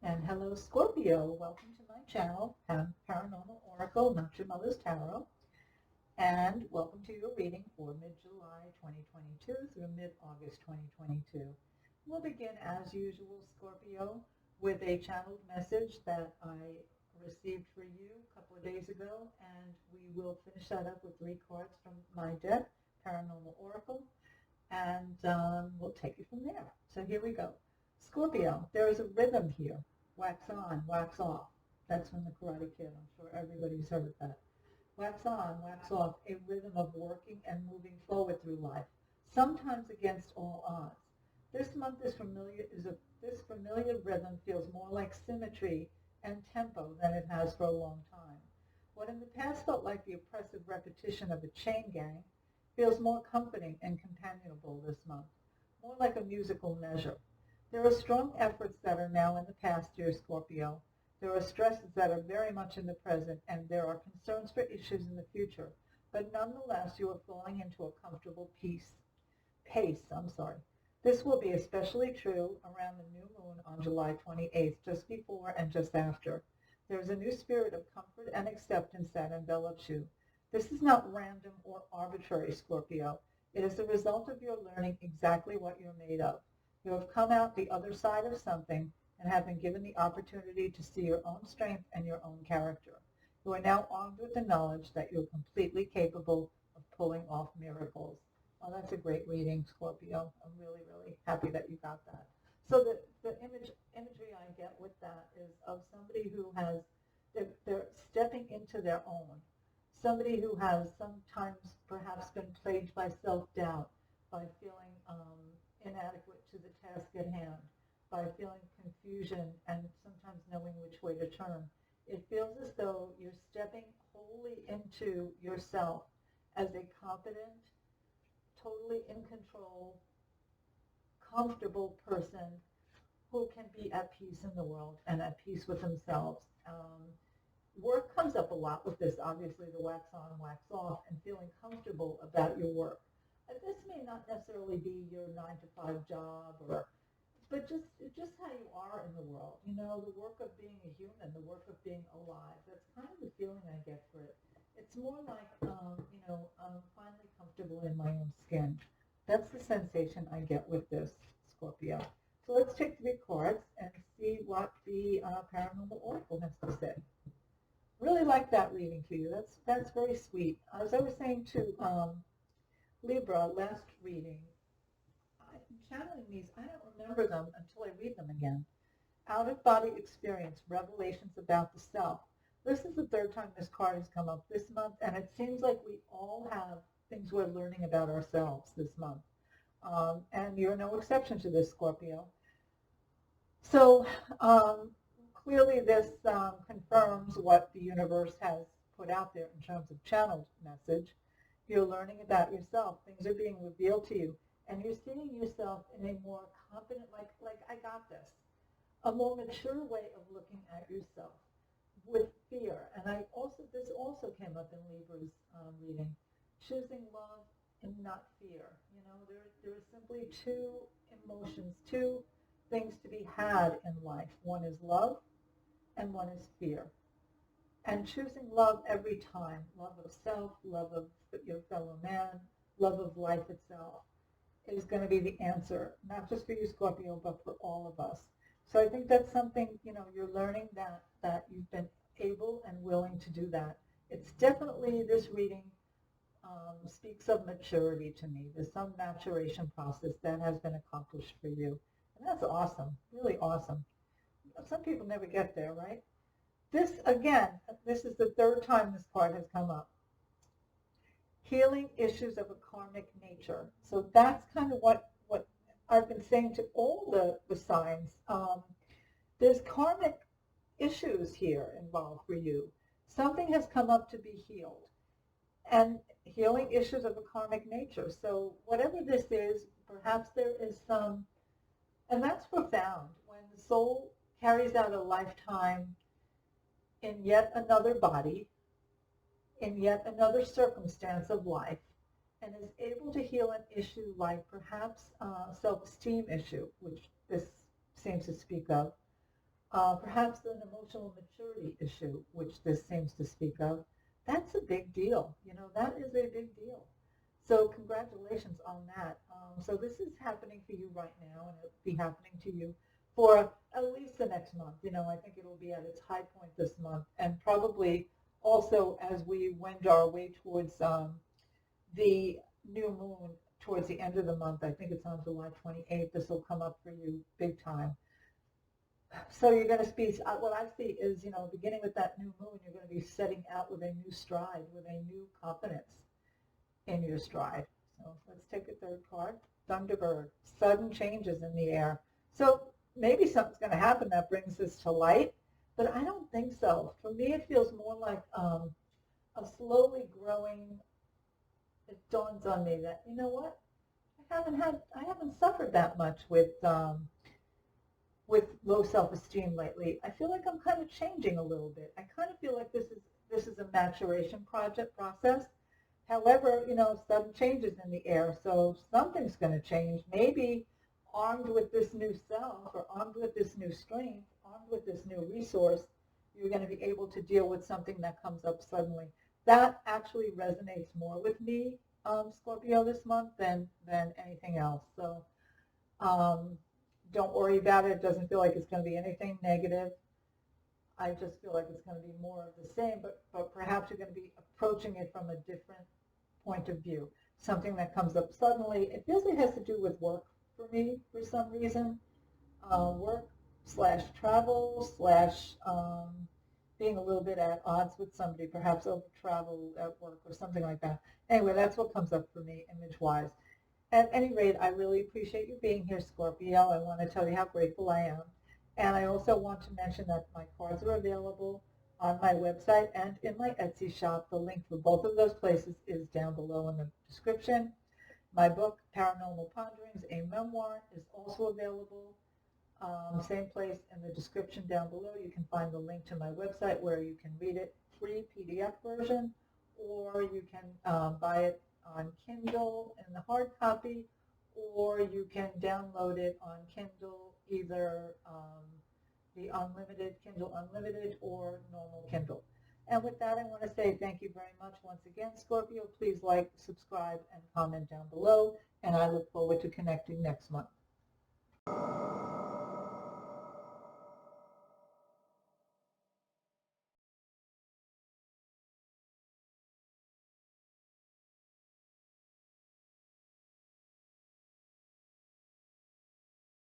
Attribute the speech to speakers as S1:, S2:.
S1: And hello, Scorpio. Welcome to my channel, Paranormal Oracle, Not Your Mother's Tarot. And welcome to your reading for mid-July 2022 through mid-August 2022. We'll begin, as usual, Scorpio, with a channeled message that I received for you a couple of days ago. And we will finish that up with 3 cards from my deck, Paranormal Oracle. And we'll take it from there. So here we go. Scorpio, there is a rhythm here. Wax on, wax off. That's from the Karate Kid. I'm sure everybody's heard that. Wax on, wax off, a rhythm of working and moving forward through life, sometimes against all odds. This month this familiar rhythm feels more like symmetry and tempo than it has for a long time. What in the past felt like the oppressive repetition of a chain gang feels more comforting and companionable this month, more like a musical measure. There are strong efforts that are now in the past, dear Scorpio. There are stresses that are very much in the present, and there are concerns for issues in the future. But nonetheless, you are falling into a comfortable pace. This will be especially true around the new moon on July 28th, just before and just after. There is a new spirit of comfort and acceptance that envelops you. This is not random or arbitrary, Scorpio. It is the result of your learning exactly what you're made of. You have come out the other side of something and have been given the opportunity to see your own strength and your own character. You are now armed with the knowledge that you're completely capable of pulling off miracles. Oh, that's a great reading, Scorpio. I'm really, really happy that you got that. So the imagery I get with that is of somebody who has, they're stepping into their own. Somebody who has sometimes perhaps been plagued by self-doubt, by feeling inadequate to the task at hand, by feeling confusion and sometimes knowing which way to turn. It feels as though you're stepping wholly into yourself as a confident, totally in control, comfortable person who can be at peace in the world and at peace with themselves. Work comes up a lot with this, obviously, the wax on, wax off, and feeling comfortable about your work. This may not necessarily be your 9-to-5 job, but just how you are in the world. You know, the work of being a human, the work of being alive. That's kind of the feeling I get for it. It's more like, I'm finally comfortable in my own skin. That's the sensation I get with this, Scorpio. So let's take 3 cards and see what the Paranormal Oracle has to say. Really like that reading for you. That's very sweet. As I was saying to Libra last reading, I'm channeling these. I don't remember them until I read them again. Out-of-body experience, revelations about the self. This is the 3rd time this card has come up this month, and it seems like we all have things we're learning about ourselves this month. And you're no exception to this, Scorpio. So clearly this confirms what the universe has put out there in terms of channeled message. You're learning about yourself. Things are being revealed to you. And you're seeing yourself in a more confident, like I got this, a more mature way of looking at yourself with fear. And this also came up in Libra's reading, choosing love and not fear. You know, there are simply 2 emotions, 2 things to be had in life. One is love and one is fear. And choosing love every time, love of self, love of your fellow man, love of life itself, is going to be the answer, not just for you, Scorpio, but for all of us. So I think that's something, you're learning that you've been able and willing to do that. It's definitely, this reading speaks of maturity to me. There's some maturation process that has been accomplished for you. And that's awesome, really awesome. Some people never get there, right? This is the 3rd time this card has come up. Healing issues of a karmic nature. So that's kind of what I've been saying to all the signs. There's karmic issues here involved for you. Something has come up to be healed. And healing issues of a karmic nature. So whatever this is, perhaps there is some, and that's profound, when the soul carries out a lifetime in yet another body, in yet another circumstance of life, and is able to heal an issue like perhaps self-esteem issue, which this seems to speak of, Perhaps an emotional maturity issue, which this seems to speak of. That's a big deal. That is a big deal. So congratulations on that. So this is happening for you right now, and it'll be happening to you for at least the next month. I think it'll be at its high point this month, and probably also as we wend our way towards the new moon towards the end of the month. I think it's on July 28th. This will come up for you big time. So you're going to be, what I see is, beginning with that new moon, you're going to be setting out with a new stride, with a new confidence in your stride. So let's take a third card. Thunderbird, sudden changes in the air. So maybe something's going to happen that brings this to light, but I don't think so. For me, it feels more like a slowly growing, it dawns on me that, you know what, I haven't suffered that much with low self-esteem lately. I feel like I'm kind of changing a little bit. I kind of feel like this is a maturation process. However, sudden changes in the air, so something's going to change. Maybe armed with this new self, or armed with this new strength, armed with this new resource, you're going to be able to deal with something that comes up suddenly. That actually resonates more with me, Scorpio, this month than anything else. So um, don't worry about it. It doesn't feel like it's going to be anything negative. I just feel like it's going to be more of the same, but perhaps you're going to be approaching it from a different point of view. Something that comes up suddenly. It feels like it has to do with work for me for some reason. Work slash travel slash being a little bit at odds with somebody, perhaps over travel at work or something like that. Anyway, that's what comes up for me image-wise. At any rate, I really appreciate you being here, Scorpio. I want to tell you how grateful I am. And I also want to mention that my cards are available on my website and in my Etsy shop. The link for both of those places is down below in the description. My book, Paranormal Ponderings, a Memoir, is also available. Same place in the description down below. You can find the link to my website where you can read it, free PDF version, or you can buy it on Kindle in the hard copy, or you can download it on Kindle, either the Unlimited, Kindle Unlimited, or normal Kindle. And with that, I want to say thank you very much once again, Scorpio. Please like, subscribe, and comment down below, and I look forward to connecting next month.